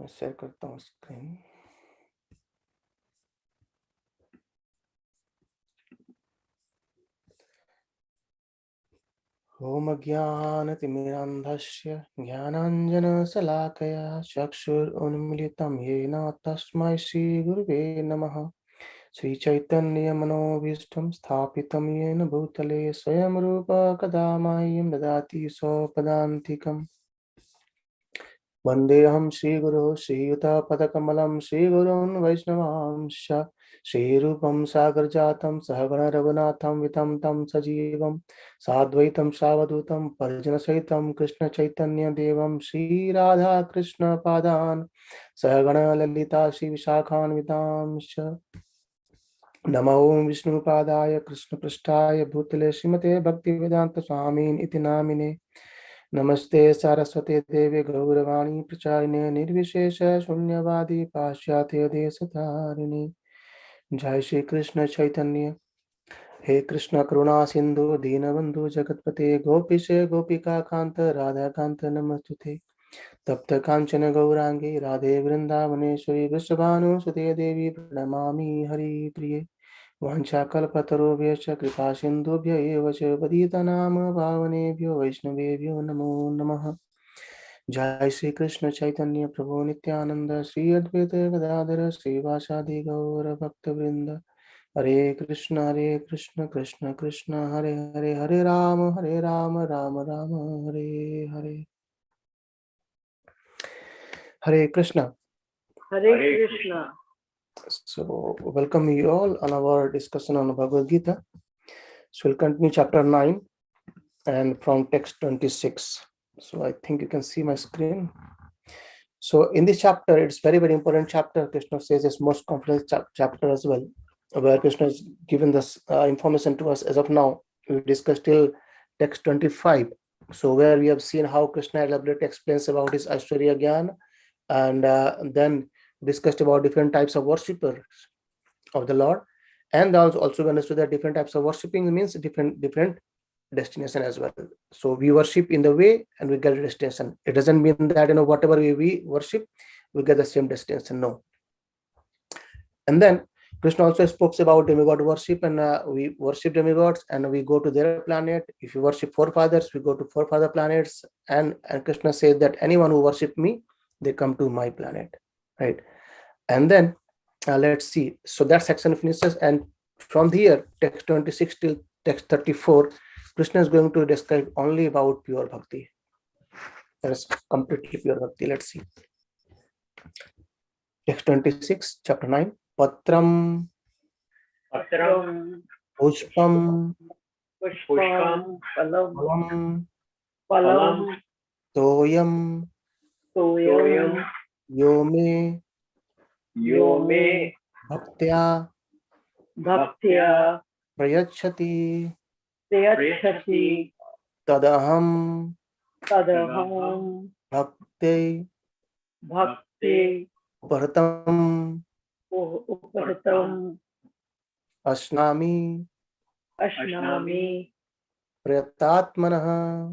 मैं शेयर करता हूँ स्क्रीन। ओम ज्ञानतिमिरान्धस्य ज्ञानाञ्जनशलाकया चक्षुरुन्मीलितं येन तस्मै श्रीगुरुवे नमः। श्रीचैतन्यमनोभीष्टं स्थापितं येन भूतले स्वयं रूप कदा मह्यं ददाति स्वपदान्तिकम्। वन्देऽहं श्रीगुरो श्रीयुतपदकमलं श्रीगुरून् वैष्णवांश्च श्रीरूपं सागरजातं सहगण रघुनाथं वितं तं सजीवं साद्वैतं सावधूतं परिजनसहितं कृष्णचैतन्यदेवं श्रीराधाकृष्णपादान् सहगण ललिता श्रीविशाखान्वितांश्च। नमो विष्णुपादाय कृष्णपृष्ठाय भूतले श्रीमते भक्तिवेदांत स्वामिन् इति नामिने। नमस्ते सरस्वते देवे गौरवाणी प्रचारिणे निर्विशेष शून्यवादी पाश्चात्य देशधारिणे। जय श्री कृष्ण चैतन्य हे कृष्ण करुणा सिंधु दीनबंधु जगतपते गोपीश गोपिका कांत राधा कांत नमस्तुते। तप्त कांचन गौरांगे राधे वृंदावनेश्वरी वृषभानुसुते देवी प्रणमामि हरिप्रिये। वाञ्छाकल्पतरुभ्यश्च कृपा सिन्धुभ्य एव च पतितानां पावनेभ्यो वैष्णवेभ्यो नमो नमः। जय श्री कृष्ण चैतन्य प्रभु नित्यानंद श्री अद्वैत गदाधर श्रीवासादि गौर भक्तवृंद। हरे कृष्ण कृष्ण कृष्ण हरे हरे हरे राम राम राम हरे हरे। हरे Krishna. So welcome you all on our discussion on Bhagavad Gita. So we'll continue chapter 9 and from text 26. So I think you can see my screen. So in this chapter, it's very, very important chapter. Krishna says it's most complex chapter as well, where Krishna has given this information to us as of now. We discussed till text 25. So where we have seen how Krishna elaborately explains about his Aishwarya Gyan, and then discussed about different types of worshippers of the Lord, and also understood that different types of worshipping means different destination as well. So we worship in the way and we get a destination. It doesn't mean that whatever we worship we get the same destination. No. And then Krishna also spoke about demigod worship, and we worship demigods and we go to their planet. If you worship forefathers, we go to forefather planets, and Krishna says that anyone who worship me, they come to my planet, right? And then let's see. So that section finishes, and from here, text 26 till text 34, Krishna is going to describe only about pure bhakti. That is completely pure bhakti. Let's see. Text 26, chapter 9. Patram Pushpam Phalam Toyam Yome Bhaktya Prayachati Tadaham Bhakti Uparatam Ashnami Prayatatmanah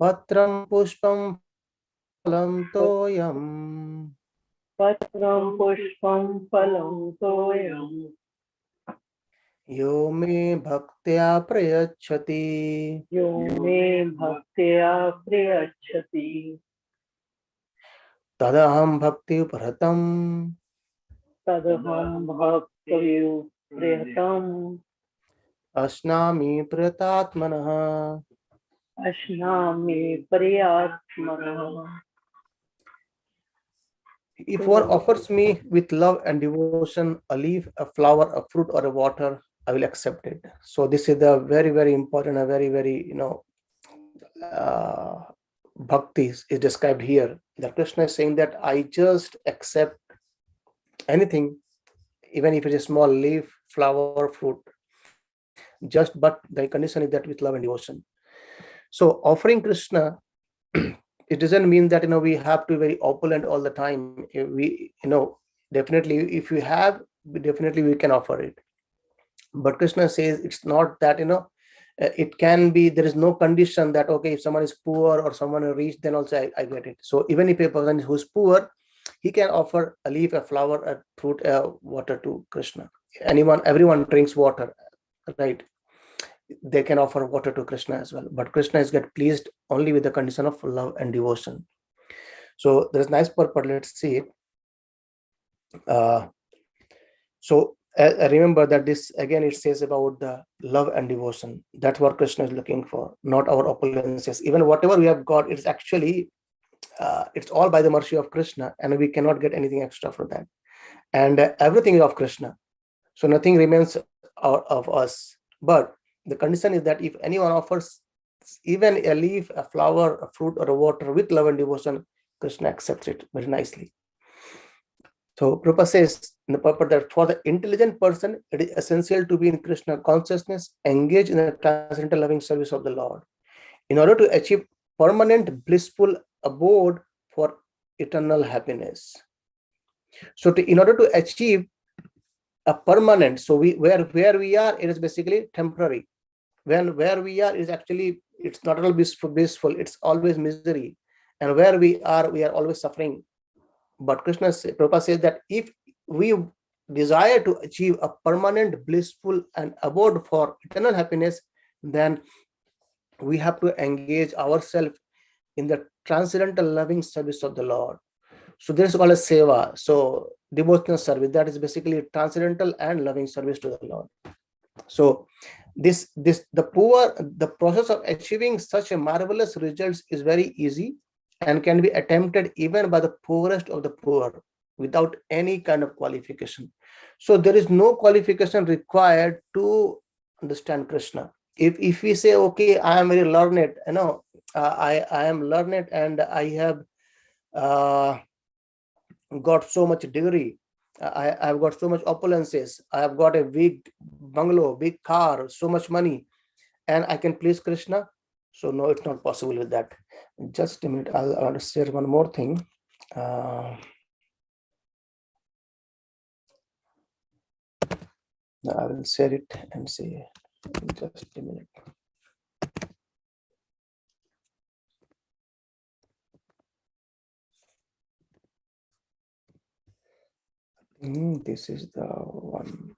Patram Pushpam Phalam Toyam Yo me bhaktya prayachati Tadaham Bhakti Uparatam Ashnami Prayatatmanah. If one offers me with love and devotion a leaf, a flower, a fruit, or a water, I will accept it. So this is the very, very important, a very, very bhakti is described here. That Krishna is saying that I just accept anything, even if it is a small leaf, flower, fruit. But the condition is that with love and devotion. So offering Krishna, it doesn't mean that we have to be very opulent all the time. We definitely, if we have, definitely we can offer it. But Krishna says it's not that It can be, there is no condition that, okay, if someone is poor or someone is rich, then also I get it. So even if a person who's poor, he can offer a leaf, a flower, a fruit, water to Krishna. Everyone drinks water, right? They can offer water to Krishna as well. But Krishna is get pleased only with the condition of love and devotion. So there's nice purport. Let's see it. So remember that this again, it says about the love and devotion. That's what Krishna is looking for, not our opulences. Even whatever we have got, it's actually it's all by the mercy of Krishna, and we cannot get anything extra for that. And everything is of Krishna, so nothing remains out of us. But the condition is that if anyone offers even a leaf, a flower, a fruit, or a water with love and devotion, Krishna accepts it very nicely. So Prabhupada says in the purport that for the intelligent person, it is essential to be in Krishna consciousness, engaged in the transcendental loving service of the Lord, in order to achieve permanent blissful abode for eternal happiness. So in order to achieve a permanent, so where we are, it is basically temporary. Where we are is actually, it's not at all blissful, it's always misery. And where we are always suffering. But Prabhupada says that if we desire to achieve a permanent blissful and abode for eternal happiness, then we have to engage ourselves in the transcendental loving service of the Lord. So this is called a seva. So devotional service, that is basically transcendental and loving service to the Lord. So the process of achieving such a marvelous results is very easy and can be attempted even by the poorest of the poor without any kind of qualification. So there is no qualification required to understand Krishna. If we say, okay, I am very learned, I am learned and I have got so much degree, I've got so much opulences, I have got a big bungalow, big car, so much money, and I can please Krishna. So no, it's not possible with that. Just a minute, I'll share one more thing. I will share it and see. Just a minute. This is the one.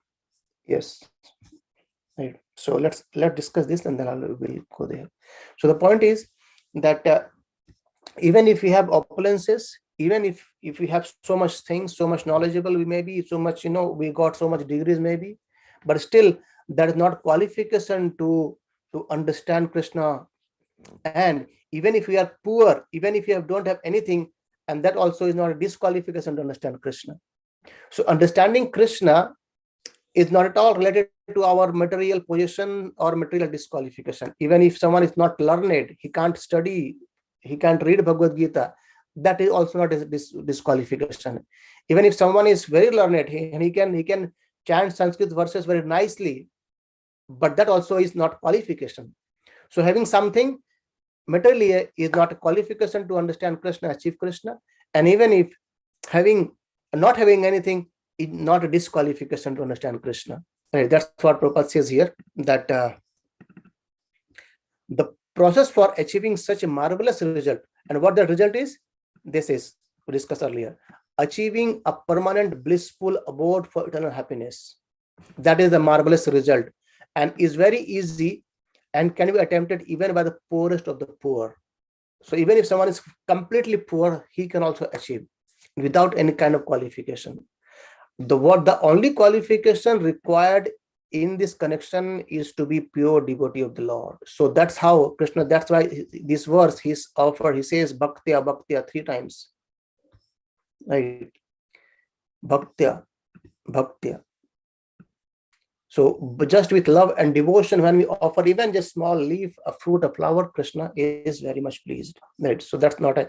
Yes. Right. So let's discuss this, and then we'll go there. So the point is that even if we have opulences, even if we have so much things, so much knowledgeable, we may be so much, we got so much degrees maybe, but still that is not qualification to understand Krishna. And even if we are poor, even if you don't have anything, and that also is not a disqualification to understand Krishna. So understanding Krishna is not at all related to our material position or material disqualification. Even if someone is not learned, he can't study, he can't read Bhagavad Gita, that is also not a disqualification. Even if someone is very learned, he can chant Sanskrit verses very nicely, but that also is not qualification. So having something materially is not a qualification to understand Krishna, achieve Krishna. And even if not having anything is not a disqualification to understand Krishna. Right? That's what Prabhupada says here, that the process for achieving such a marvelous result, and what the result is, this is we discussed earlier, achieving a permanent blissful abode for eternal happiness. That is the marvelous result, and is very easy and can be attempted even by the poorest of the poor. So even if someone is completely poor, he can also achieve without any kind of qualification. The only qualification required in this connection is to be pure devotee of the Lord. So that's how Krishna, that's why this verse he says bhaktya, bhaktya 3 times. Right? Bhaktya, bhaktya. So just with love and devotion, when we offer even just small leaf, a fruit, a flower, Krishna is very much pleased. Right? So that's not a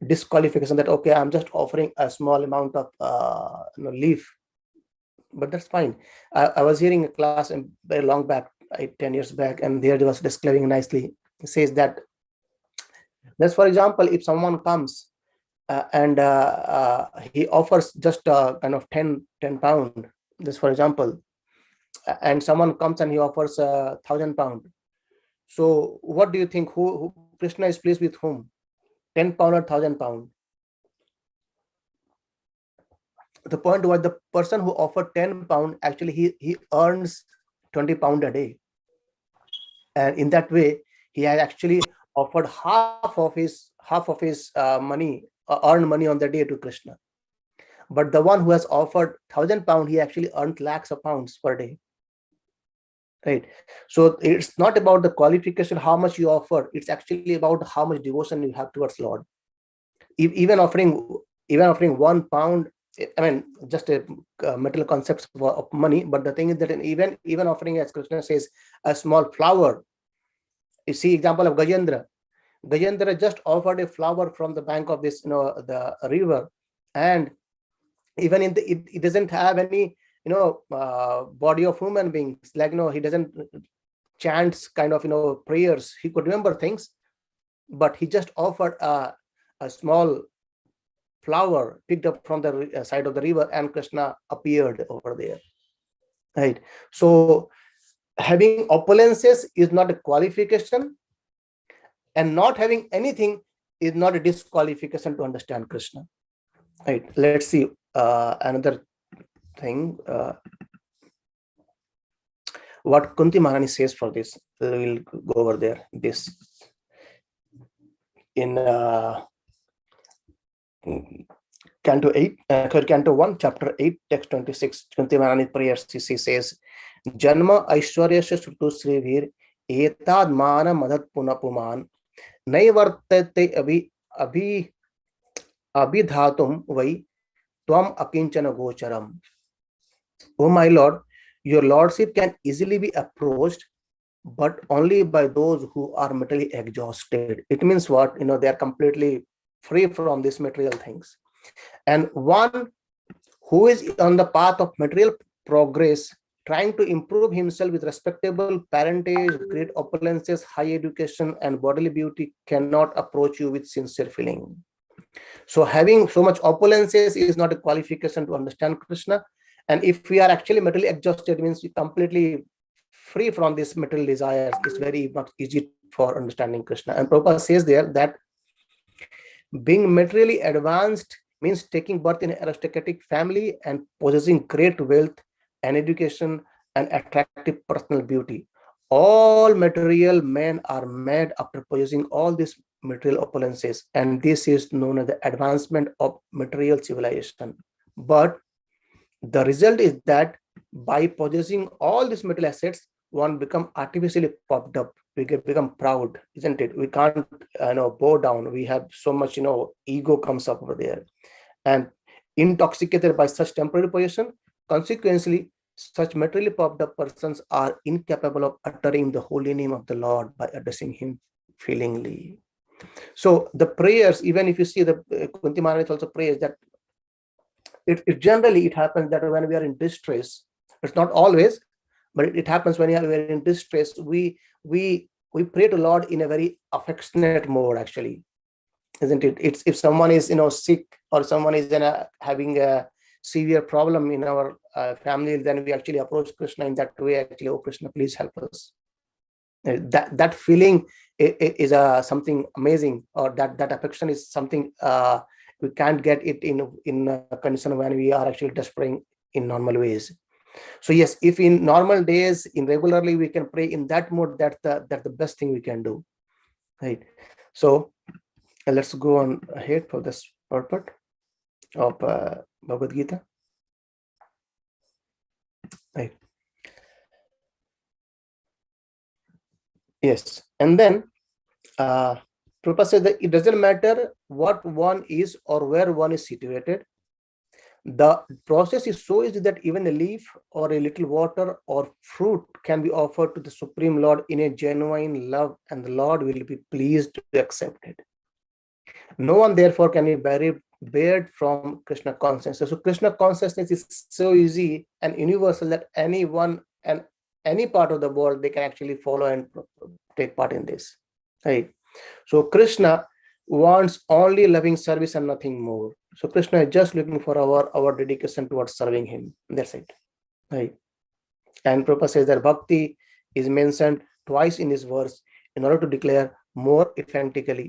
disqualification that, okay, I'm just offering a small amount of leaf, but that's fine. I was hearing a class very long back, 10 years back, and there was describing nicely. It says that, let's for example, if someone comes and he offers just kind of 10 pound, just for example, and someone comes and he offers 1,000 pound, So what do you think? Who Krishna is pleased with whom? 10 pound or 1,000 pound? The point was the person who offered 10 pound, actually he earns 20 pound a day. And in that way, he has actually offered half of his money, earned money on the day to Krishna. But the one who has offered 1,000 pound, he actually earned lakhs of pounds per day. Right. So it's not about the qualification, how much you offer. It's actually about how much devotion you have towards Lord. Even offering 1 pound, I mean, just a material concepts of money. But the thing is that even offering, as Krishna says, a small flower. You see example of Gajendra. Gajendra just offered a flower from the bank of this, the river, and even it doesn't have any, body of human beings. Like, he doesn't chants kind of, prayers. He could remember things, but he just offered a small flower picked up from the side of the river, and Krishna appeared over there. Right. So having opulences is not a qualification, and not having anything is not a disqualification to understand Krishna. Right. Let's see another thing. What Kunti Maharani says for this. We'll go over there. This in Canto 1, Chapter 8, Text 26. Kunti Maharani prayers. She says, Janma Aishwaryasya Srutu Srivir Etad Mana Madhat Punapuman Naivartate Abhidhatum Vai Tvam Akinchana Gocharam. Oh my Lord, your Lordship can easily be approached, but only by those who are materially exhausted. It means what? They are completely free from these material things. And one who is on the path of material progress, trying to improve himself with respectable parentage, great opulences, high education, and bodily beauty, cannot approach you with sincere feeling. So having so much opulences is not a qualification to understand Krishna. And if we are actually materially exhausted, means we completely free from these material desires, it's very much easy for understanding Krishna. And Prabhupada says there that being materially advanced means taking birth in an aristocratic family and possessing great wealth and education and attractive personal beauty. All material men are mad after possessing all these material opulences, and this is known as the advancement of material civilization. But the result is that by possessing all these material assets, one become artificially puffed up. We become proud, isn't it? We can't bow down. We have so much, ego comes up over there, and intoxicated by such temporary possession. Consequently, such materially puffed up persons are incapable of uttering the holy name of the Lord by addressing him feelingly. So the prayers, even if you see the Kunti Maharani also prays that it generally happens that when we are in distress, it's not always, but it happens when we are in distress, we pray to Lord in a very affectionate mode, actually, isn't it? It's if someone is sick, or someone is having a severe problem in our family, then we actually approach Krishna in that way. Actually, oh Krishna, please help us. That feeling is something amazing, or that affection is something we can't get it in a condition when we are actually just praying in normal ways. So yes, if in normal days, in regularly, we can pray in that mode, that's the best thing we can do, right? So let's go on ahead for this purport of Bhagavad Gita. Right. Yes, and then Prabhupada says that it doesn't matter what one is or where one is situated. The process is so easy that even a leaf or a little water or fruit can be offered to the Supreme Lord in a genuine love, and the Lord will be pleased to accept it. No one therefore can be barred from Krishna consciousness. So Krishna consciousness is so easy and universal that anyone and any part of the world, they can actually follow and take part in this, right? So Krishna wants only loving service and nothing more. So Krishna is just looking for our dedication towards serving him. That's it, right? And Prabhupada says that bhakti is mentioned twice in this verse. in order to declare more effectively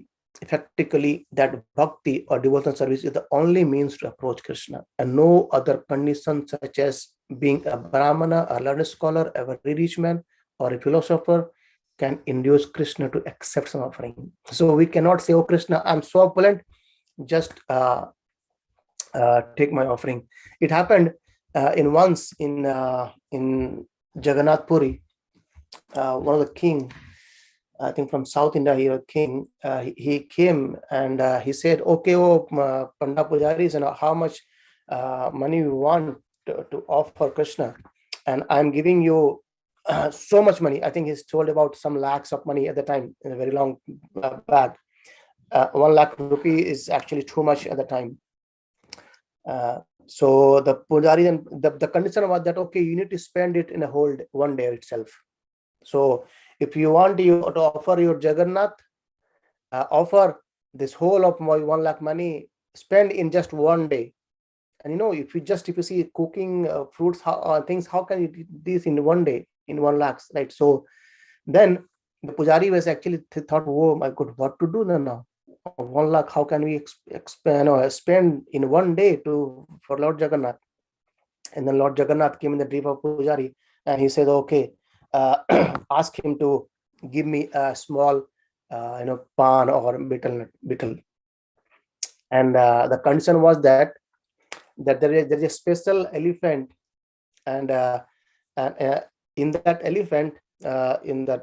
that bhakti or devotional service is the only means to approach Krishna, and no other condition, such as being a brahmana, a learned scholar, a very rich man, or a philosopher, can induce Krishna to accept some offering. So we cannot say, "Oh Krishna, I'm so opulent, just take my offering." It happened once in Jagannath Puri. One of the king, I think from South India, he was king. He came and he said, "Okay, Panda Pujaris, how much money you want to offer Krishna, and I'm giving you so much money." I think he's told about some lakhs of money at the time, in a very long back. 1 lakh rupee is actually too much at the time. So the Pujari, and the condition was that, okay, you need to spend it in a whole one day itself. So if you want you to offer your Jagannath, offer this whole of my 1 lakh money, spend in just one day. And if you see cooking fruits, things, how can you do this in one day, in 1 lakh, right? So then the Pujari was actually thought, "Oh my God, what to do now? 1 lakh, how can we spend in one day for Lord Jagannath?" And then Lord Jagannath came in the dream of Pujari, and he said, "Okay, ask him to give me a small pan or betel." And the condition was that there is a special elephant, and in that elephant, in that,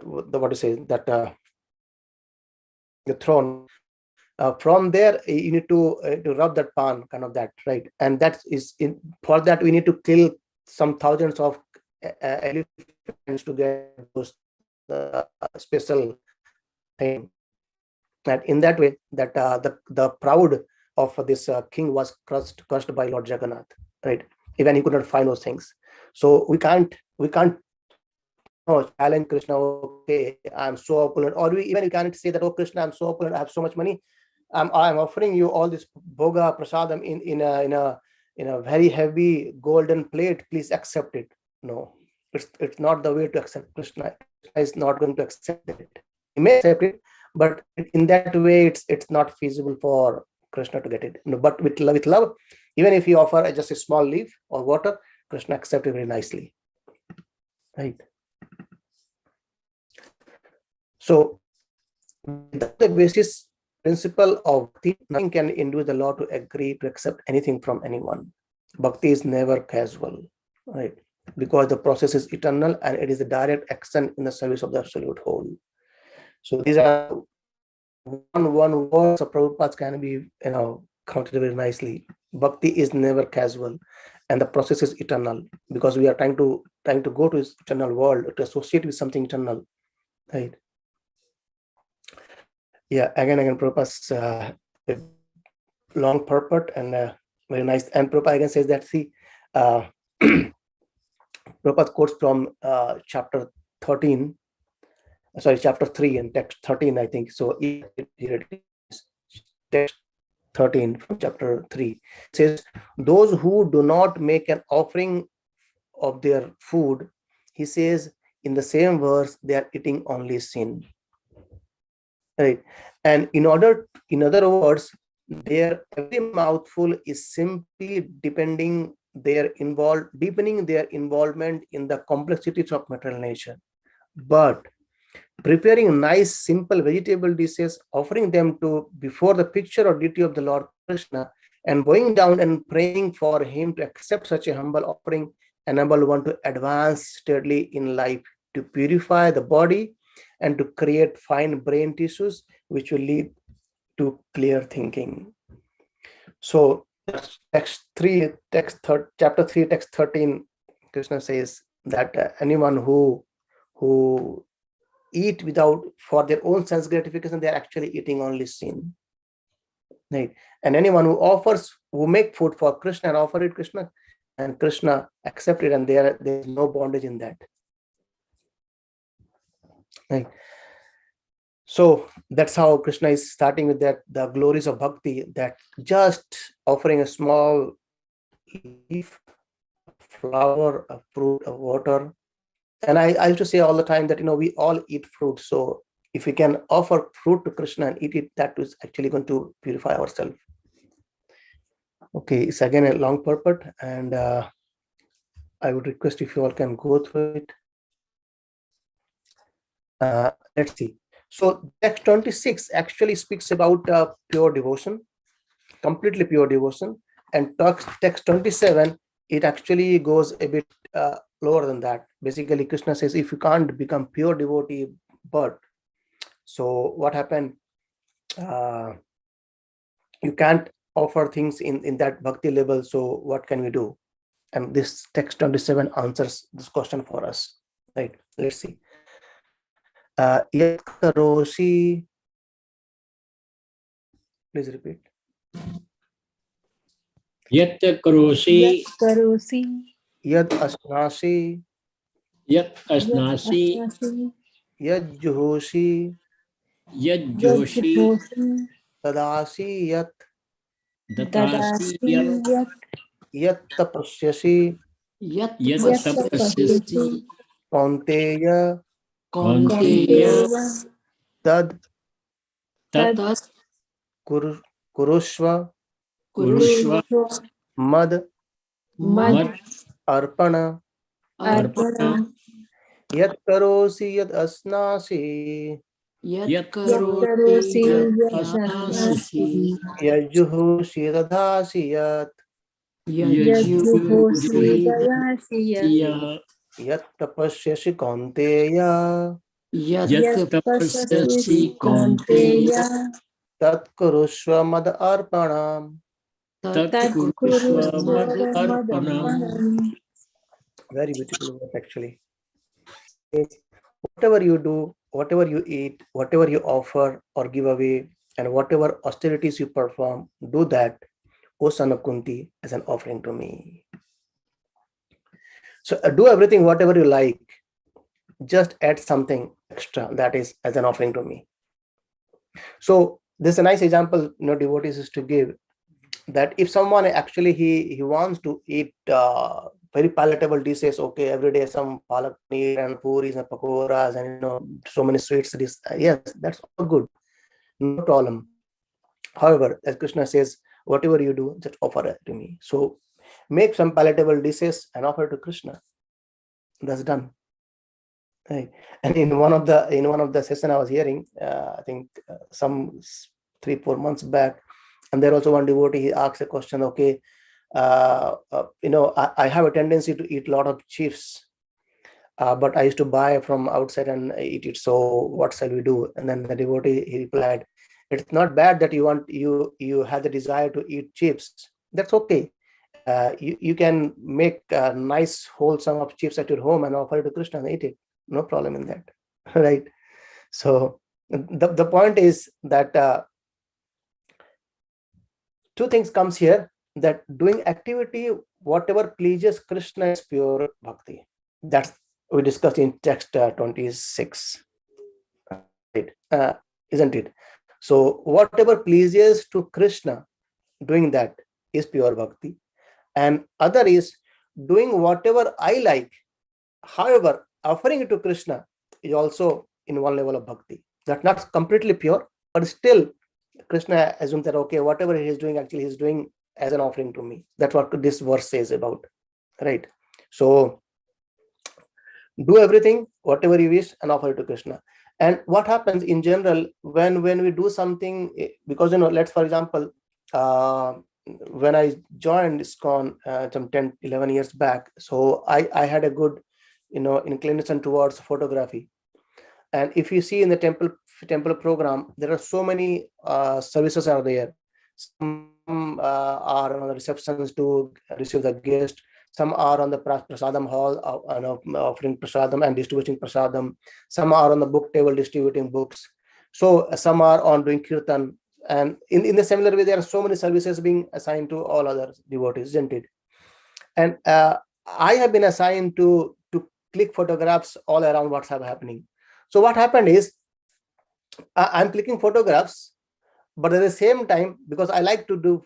the throne, from there you need to rub that pan, kind of that, right? And for that we need to kill some thousands of elephants to get those special thing. And in that way, that the proud of this king was crushed by Lord Jagannath, right? Even he could not find those things. So we can't challenge Krishna. "Okay, I'm so opulent," or you can't say that, "Oh Krishna, I'm so opulent, I have so much money, I'm offering you all this bhoga prasadam in a very heavy golden plate, please accept it." No, it's not the way to accept Krishna. Krishna is not going to accept it. He may accept it, but in that way it's not feasible for Krishna to get it. But with love, even if you offer just a small leaf or water, Krishna accepts it very nicely, right? So the basis principle of bhakti, nothing can induce the Lord to agree to accept anything from anyone. Bhakti is never casual, right? Because the process is eternal and it is a direct action in the service of the absolute whole. So these are one words of Prabhupada can be counted very nicely. Bhakti is never casual, and the process is eternal, because we are trying to go to this eternal world, to associate with something eternal, right? Yeah, again, Prabhupada's long purport and very nice. And Prabhupada again says that, see, Prabhupada quotes from chapter 3 and text 13, I think. So here it is, text 13 from chapter 3. It says, "Those who do not make an offering of their food," he says in the same verse, "they are eating only sin." Right. And in other words, their every mouthful is simply deepening their involvement in the complexities of material nature. But preparing nice, simple vegetable dishes, offering them before the picture or deity of the Lord Krishna, and going down and praying for him to accept such a humble offering, enable one to advance steadily in life, to purify the body, and to create fine brain tissues, which will lead to clear thinking. So chapter 3, text 13, Krishna says that anyone who eat for their own sense gratification, they are actually eating only sin, right? And anyone who make food for Krishna and offer it Krishna, and Krishna accept it, and there is no bondage in that, right? So that's how Krishna is starting with that, the glories of bhakti, that just offering a small leaf, flower, a fruit, a water. And I used to say all the time that we all eat fruit. So if we can offer fruit to Krishna and eat it, that is actually going to purify ourselves. Okay, it's again a long purport, and I would request if you all can go through it. Let's see. So text 26 actually speaks about pure devotion, completely pure devotion, and text 27, it actually goes a bit lower than that. Basically, Krishna says if you can't become pure devotee, but so what happened? You can't offer things in that bhakti level. So what can we do? And this text 27 answers this question for us. Right? Let's see. Yat karosi. Please repeat. Yat karosi. Yad asnasi. Yat asnasi. Yad juhosi. Yat joshi. Tadasi yat. Datasi yat. Yat tapasyasi. Yat tapasyasi. Kaunteya. Kaunteya. Tad kurushva mad arpana yat karosi yad asnasi Yat karosi yat asnasi. yajuhosi dadhasi yat yat tapasyasi kaunteya Yat tapasyasi kaunteya. tat kurushva mad arpanam. Tat kurushva mad arpanam. Very beautiful word actually. Whatever you do, whatever you eat, whatever you offer or give away, and whatever austerities you perform, do that, O son of Kunti, as an offering to me. So do everything, whatever you like, just add something extra, that is as an offering to me. So this is a nice example, devotees is to give, that if someone actually he wants to eat very palatable dishes, okay, every day some palak paneer and puris and pakoras and so many sweets, yes, that's all good, no problem. However, as Krishna says, whatever you do, just offer it to me. So make some palatable dishes and offer to Krishna. That's done. Right. And in one of the session I was hearing, I think some 3-4 months back, and there also one devotee, he asked a question, okay, I have a tendency to eat a lot of chips, but I used to buy from outside and eat it. So what shall we do? And then the devotee, he replied, it's not bad that you have the desire to eat chips. That's okay. You can make a nice wholesome of chips at your home and offer it to Krishna and eat it. No problem in that. Right? So the point is that two things comes here, that doing activity, whatever pleases Krishna is pure bhakti. That's we discussed in text 26. Right? Isn't it? So whatever pleases to Krishna, doing that is pure bhakti. And other is doing whatever I like. However, offering it to Krishna is also in one level of bhakti. That's not completely pure, but still Krishna assumes that, okay, whatever he is doing, actually he's doing as an offering to me. That's what this verse says about. Right? So do everything, whatever you wish, and offer it to Krishna. And what happens in general when we do something, because let's, for example, when I joined ISKCON some 10-11 years back, so I had a good inclination towards photography. And if you see in the temple program, there are so many services are there. Some are on the receptions to receive the guest. Some are on the prasadam hall, offering prasadam and distributing prasadam. Some are on the book table distributing books. So some are on doing kirtan. And in the similar way, there are so many services being assigned to all other devotees, isn't it? And I have been assigned to click photographs all around what's happening. So what happened is, I'm clicking photographs, but at the same time, because I like to do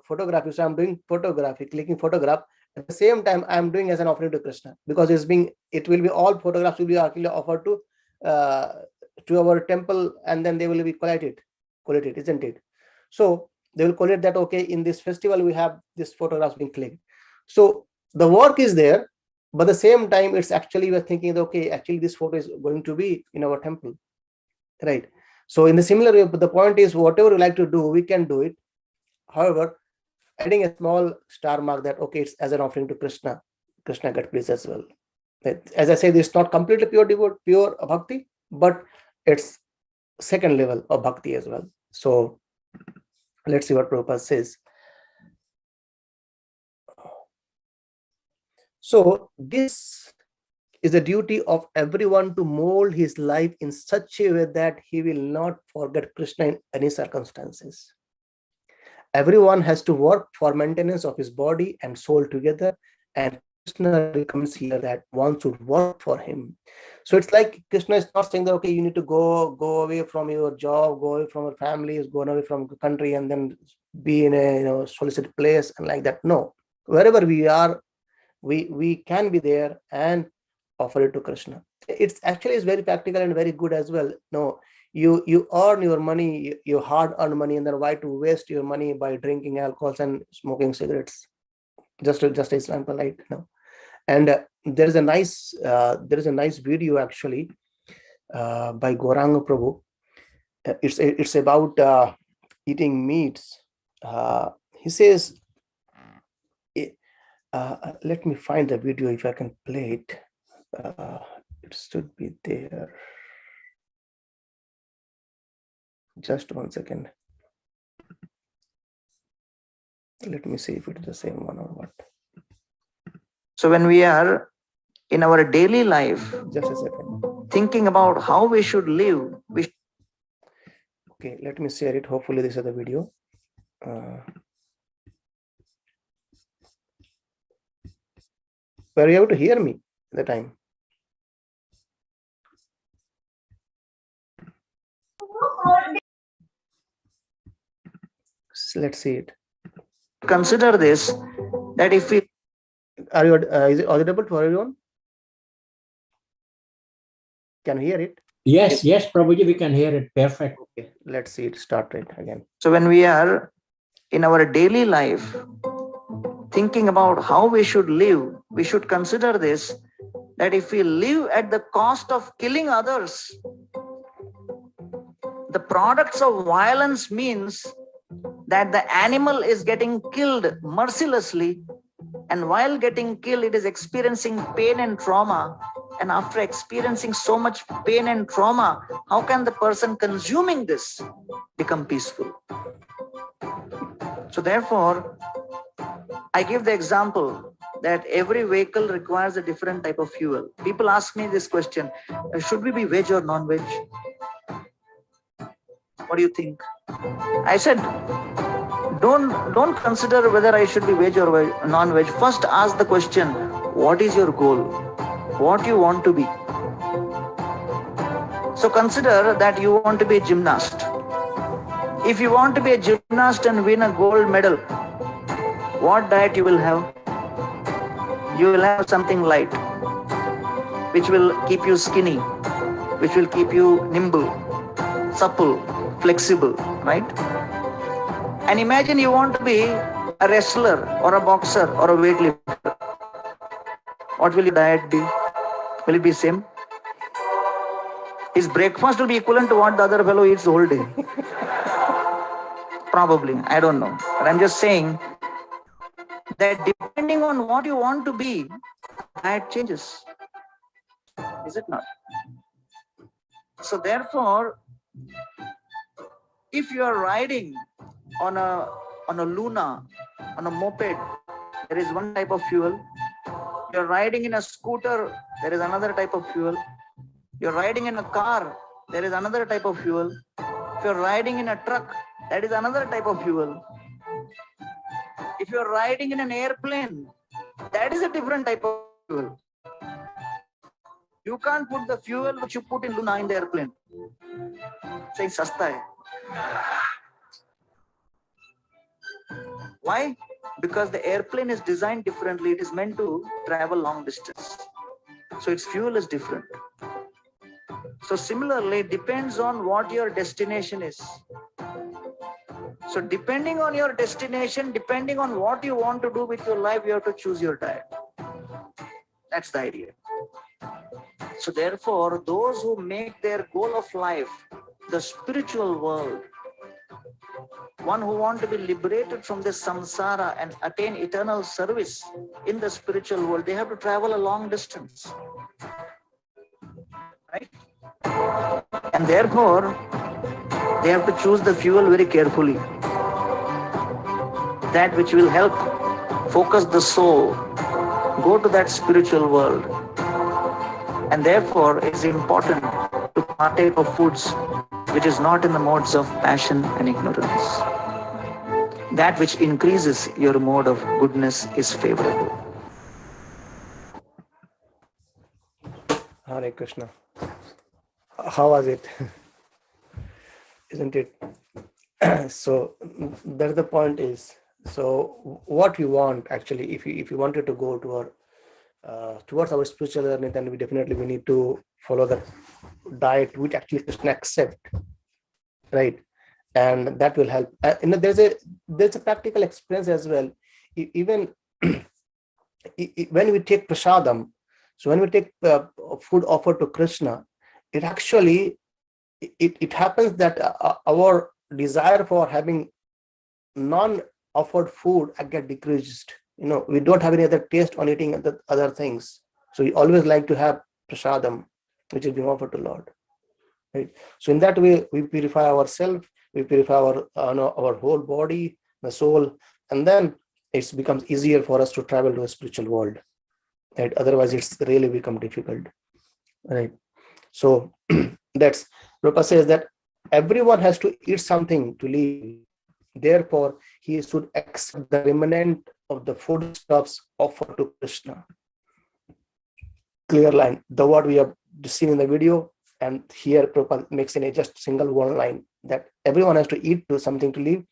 photography, so I'm doing photography, clicking photograph. At the same time, I'm doing as an offering to Krishna, because it will be all photographs will be actually offered to to our temple, and then they will be collated, isn't it? So they will collate that, okay, in this festival we have this photographs being clicked. So the work is there, but at the same time, it's actually, we're thinking that, okay, actually this photo is going to be in our temple, right? So in the similar way, but the point is, whatever we like to do, we can do it. However, adding a small star mark that, okay, it's as an offering to Krishna get pleased as well. As I said, it's not completely pure bhakti, but it's second level of bhakti as well. So let's see what Prabhupada says. So this is the duty of everyone to mold his life in such a way that he will not forget Krishna in any circumstances. Everyone has to work for maintenance of his body and soul together, and Krishna recommends here that one should work for him. So it's like Krishna is not saying that, okay, you need to go away from your job, go away from your families, go away from the country, and then be in a solitude place and like that. No, wherever we are, we can be there and offer it to Krishna. It's actually is very practical and very good as well. No, you earn your money, your hard-earned money, and then why to waste your money by drinking alcohols and smoking cigarettes? Just example, right? No. And there is a nice video actually by Gauranga Prabhu. It's about eating meats. He says, let me find the video if I can play it. It should be there. Just 1 second. Let me see if it's the same one or what. So when we are in our daily life, just a second, thinking about how we should live, okay, let me share it. Hopefully this is the video. Were you able to hear me at the time? So let's see it. Consider this, that if we are you is it audible for everyone? Can you hear it? Yes, Prabhuji, we can hear it. Perfect. Okay, let's see it. Start it again. So when we are in our daily life, thinking about how we should live, we should consider this, that if we live at the cost of killing others, the products of violence means that the animal is getting killed mercilessly, and while getting killed, it is experiencing pain and trauma. And after experiencing so much pain and trauma, how can the person consuming this become peaceful? So therefore, I give the example that every vehicle requires a different type of fuel. People ask me this question, should we be veg or non-veg? What do you think? I said, don't consider whether I should be veg or non-veg. First ask the question, what is your goal? What you want to be? So consider that you want to be a gymnast. If you want to be a gymnast and win a gold medal, what diet you will have? You will have something light, which will keep you skinny, which will keep you nimble, supple, flexible, right? And imagine you want to be a wrestler or a boxer or a weightlifter. What will your diet be? Will it be same? His breakfast will be equivalent to what the other fellow eats the whole day. Probably, I don't know. But I'm just saying that depending on what you want to be, diet changes. Is it not? So therefore, if you are riding on a Luna, on a moped, there is one type of fuel. You're riding in a scooter, there is another type of fuel. You're riding in a car, there is another type of fuel. If you're riding in a truck, that is another type of fuel. If you're riding in an airplane, that is a different type of fuel. You can't put the fuel which you put in Luna in the airplane. Say sasta hai. Why? Because the airplane is designed differently. It is meant to travel long distance. So its fuel is different. So similarly, depends on what your destination is. So depending on your destination, depending on what you want to do with your life, you have to choose your diet. That's the idea. So therefore, those who make their goal of life the spiritual world, one who want to be liberated from this samsara and attain eternal service in the spiritual world, they have to travel a long distance. Right? And therefore, they have to choose the fuel very carefully. That which will help focus the soul, go to that spiritual world. And therefore, it is important to partake of foods which is not in the modes of passion and ignorance. That which increases your mode of goodness is favorable. Hare Krishna. How was it? Isn't it? So that's the point is, so what we want actually, if you wanted to go to our towards our spiritual journey, then we need to follow the diet which actually Krishna accept, right? And that will help. There's a practical experience as well. Even when we take prasadam, so when we take food offered to Krishna, it actually it happens that our desire for having non-offered food get decreased. We don't have any other taste on eating other things, so we always like to have prasadam, which is being offered to Lord, right? So in that way, we purify ourselves, we purify our whole body, the soul, and then it becomes easier for us to travel to a spiritual world, right? Otherwise, it's really become difficult, right? So that's Rupa says that everyone has to eat something to live. Therefore, he should accept the remnant of the foodstuffs offered to Krishna. Clear line. The word we have seen in the video, and here Prabhupada makes in a just single one line that everyone has to eat to something to live,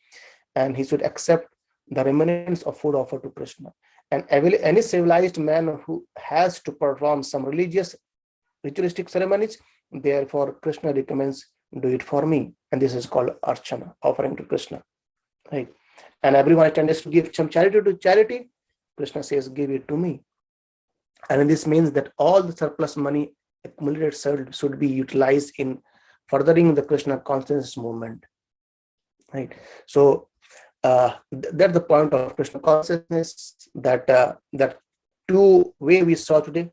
and he should accept the remnants of food offered to Krishna. And any civilized man who has to perform some ritualistic ceremonies, therefore Krishna recommends, do it for me, and this is called archana, offering to Krishna, right? And everyone tends to give some charity. Krishna says, give it to me. And this means that all the surplus money accumulated should be utilized in furthering the Krishna consciousness movement, right? So that's the point of Krishna consciousness, that two way we saw today.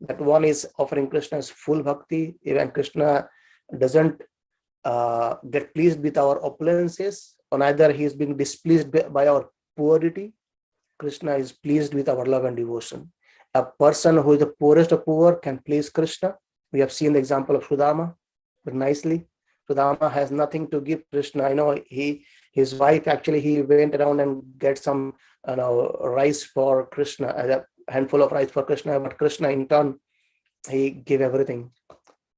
That one is offering Krishna's full bhakti. Even Krishna doesn't get pleased with our opulences, or neither he is being displeased by our poverty. Krishna is pleased with our love and devotion. A person who is the poorest of poor can please Krishna. We have seen the example of Sudama very nicely. Sudama has nothing to give Krishna. His wife actually, he went around and get some rice for Krishna, a handful of rice for Krishna, but Krishna in turn, he gave everything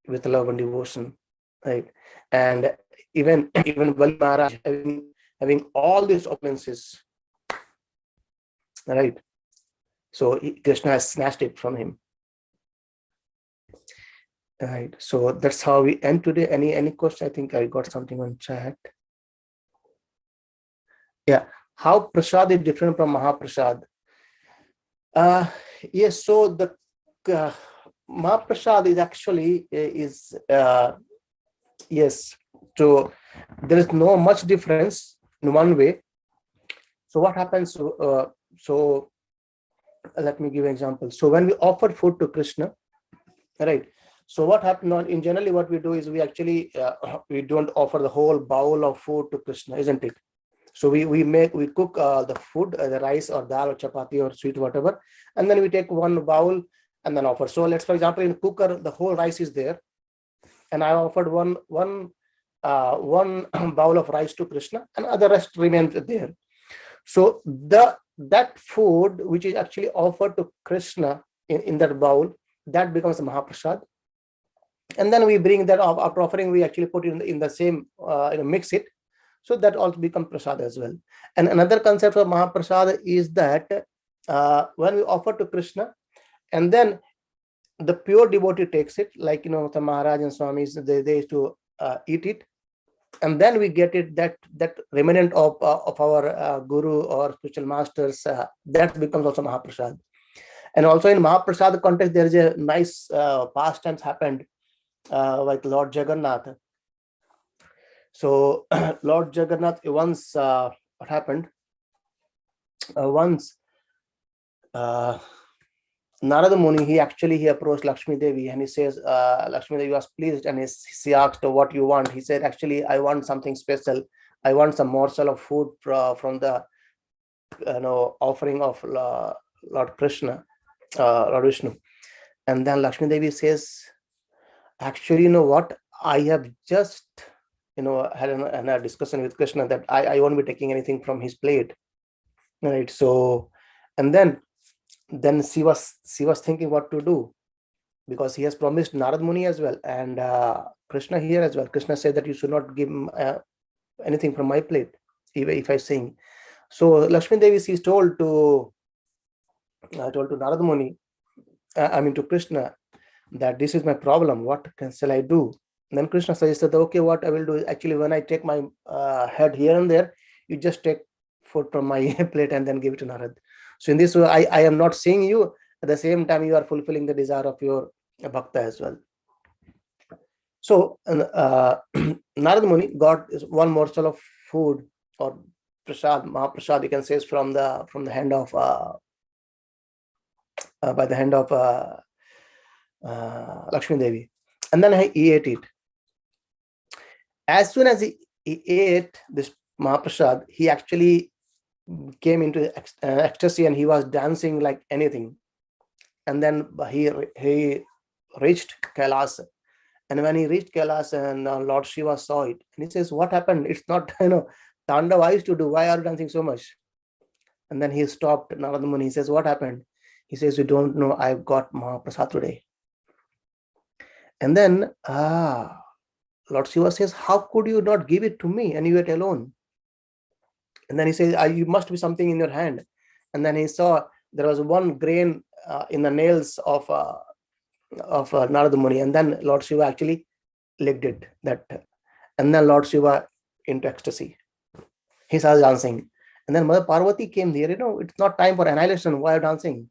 with love and devotion, right? And even Bali Maharaj having all these opulences, right? So Krishna has snatched it from him, right? So that's how we end today. Any question? I think I got something on chat. Yeah, how prasad is different from Mahaprasad? Yes, so the Mahaprasad is actually yes. So there is no much difference in one way. So what happens? So let me give an example. So when we offer food to Krishna, right? So what happened in generally what we do is we actually we don't offer the whole bowl of food to Krishna, isn't it? So we cook the food, the rice or dal or chapati or sweet, whatever, and then we take one bowl and then offer. So let's, for example, in cooker, the whole rice is there, and I offered one bowl of rice to Krishna, and other rest remains there. So that food which is actually offered to Krishna in that bowl, that becomes a Mahaprasad. And then we bring that after offering, we actually put it in the same mix it. So that also becomes prasad as well. And another concept of Mahaprasad is that when we offer to Krishna, and then the pure devotee takes it, like the Maharaj and Swamis, they used to eat it, and then we get it, that remnant of our guru or spiritual masters, that becomes also Mahaprasad. And also in Mahaprasad context, there is a nice pastimes happened like Lord Jagannath. So Lord Jagannath once, what happened? Once Narada Muni, he approached Lakshmi Devi, and he says, Lakshmi Devi was pleased, and she asked, what you want? He said, actually, I want something special. I want some morsel of food from the offering of Lord Krishna, Lord Vishnu. And then Lakshmi Devi says, actually, you know what? I have just had a discussion with Krishna that I won't be taking anything from his plate, right? So, and then she was thinking what to do, because he has promised Narad Muni as well, and Krishna here as well. Krishna said that you should not give him anything from my plate, even if I sing. So Lakshmi Devi, she's told to Narad Muni, to Krishna, that this is my problem. What shall I do? And then Krishna suggested, okay, what I will do is, actually, when I take my head here and there, you just take food from my plate and then give it to Narad. So in this way, I am not seeing you. At the same time, you are fulfilling the desire of your bhakta as well. So Narad Muni got one morsel of food, or prasad, Mahaprasad, you can say, from the hand of by the hand of Lakshmi Devi, and then he ate it. As soon as he ate this Mahaprasad, he actually came into ecstasy, and he was dancing like anything. And then he reached Kailas, and when he reached Kailas, and Lord Shiva saw it, and he says, what happened? It's not Tandava I used to do. Why are you dancing so much? And then he stopped Narada Muni. He says, what happened? He says, you don't know, I've got Mahaprasad today. And then Lord Shiva says, how could you not give it to me and you ate alone? And then he says, you must be something in your hand. And then he saw there was one grain in the nails of Narada Muni. And then Lord Shiva actually licked it. And then Lord Shiva into ecstasy. He started dancing. And then Mother Parvati came there. It's not time for annihilation. Why are you dancing?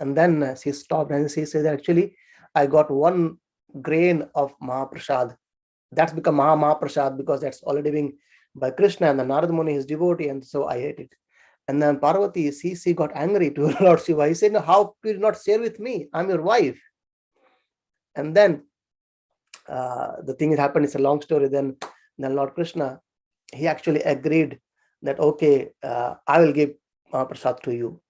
And then she stopped, and she said, actually, I got one grain of Mahaprasad. That's become Mahaprasad, because that's already being by Krishna, and the Narada Muni is devotee, and so I ate it. And then Parvati, she got angry to Lord Shiva. He said, no, how could you not share with me? I'm your wife. And then the thing that happened, it's a long story. Then Lord Krishna, he actually agreed that, okay, I will give Mahaprasad to you,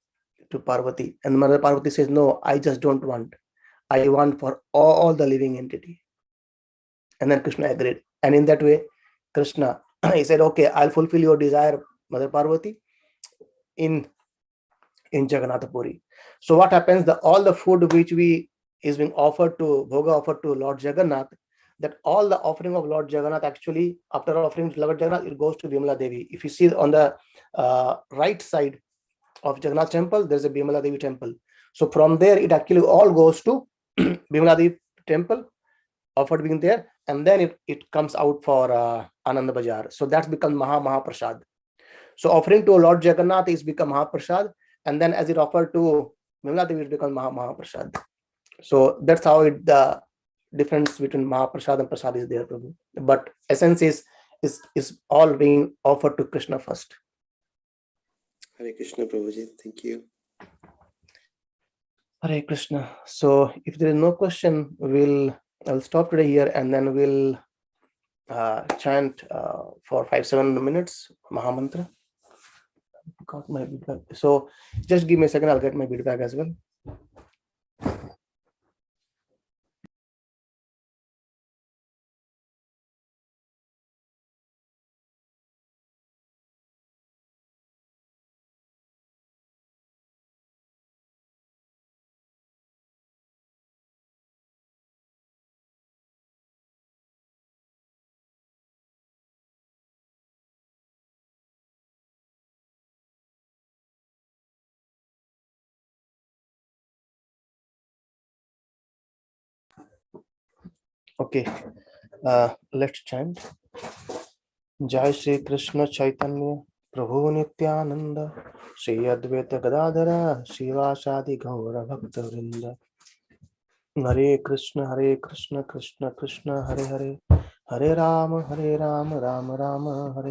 to Parvati. And Mother Parvati says, no, I just don't want. I want for all the living entity. And then Krishna agreed. And in that way, Krishna, he said, okay, I'll fulfill your desire, Mother Parvati, in Jagannath Puri. So what happens, all the food which is being offered to, bhoga offered to Lord Jagannath, that all the offering of Lord Jagannath, actually, after offering to Lord Jagannath, it goes to Bimala Devi. If you see on the right side of Jagannath temple, there's a Bimala Devi temple. So from there, it actually all goes to Bimala Devi temple, offered being there, and then it comes out for Ananda Bajar. So that's become Mahaprasad. So offering to Lord Jagannath is become Mahaprasad, and then as it offered to Bimala Devi, it becomes Mahaprasad. So that's how the difference between Mahaprasad and Prasad is there, Prabhu. But essence is all being offered to Krishna first. Hare Krishna, Prabhuji. Thank you. Hare Krishna. So if there is no question, I'll stop today here, and then we'll chant for 5-7 minutes Mahamantra. Got my feedback. So just give me a second, I'll get my feedback as well. Okay, let's chant. Jai Shri Krishna Chaitanya Prabhu Nityananda Shri Advaita Gadadhara Shivasadi Gaura Bhakta Vrinda. Hare Krishna Krishna Krishna Hare Hare Hare Rama Rama Rama Hare